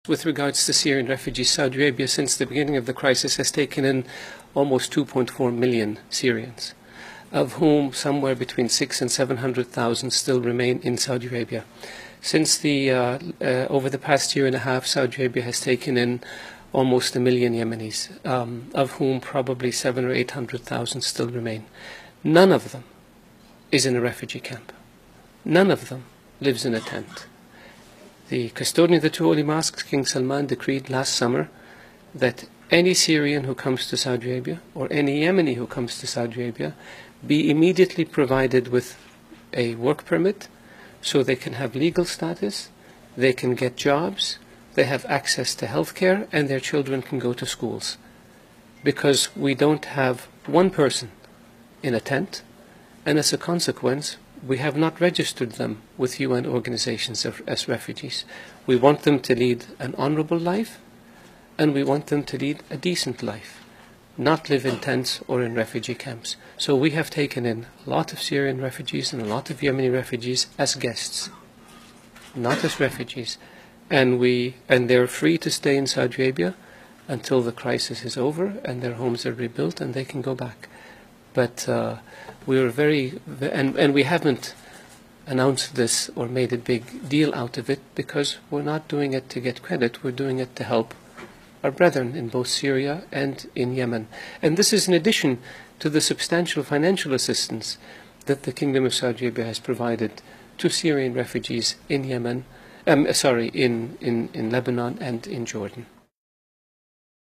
With regards to Syrian refugees, Saudi Arabia, since the beginning of the crisis, has taken in almost 2.4 million Syrians, of whom somewhere between 600,000 and 700,000 still remain in Saudi Arabia. Since over the past year and a half, Saudi Arabia has taken in almost 1 million Yemenis, of whom probably 700,000 or 800,000 still remain. None of them is in a refugee camp. None of them lives in a tent. The custodian of the two holy mosques, King Salman, decreed last summer that any Syrian who comes to Saudi Arabia, or any Yemeni who comes to Saudi Arabia, be immediately provided with a work permit so they can have legal status, they can get jobs, they have access to health care, and their children can go to schools. Because we don't have one person in a tent, and as a consequence, we have not registered them with UN organizations as refugees. We want them to lead an honorable life, and we want them to lead a decent life, not live in tents or in refugee camps. So we have taken in a lot of Syrian refugees and a lot of Yemeni refugees as guests, not as refugees. And they're free to stay in Saudi Arabia until the crisis is over and their homes are rebuilt and they can go back. But we haven't announced this or made a big deal out of it because we're not doing it to get credit. We're doing it to help our brethren in both Syria and in Yemen. And this is in addition to the substantial financial assistance that the Kingdom of Saudi Arabia has provided to Syrian refugees in Yemen, in Lebanon and in Jordan.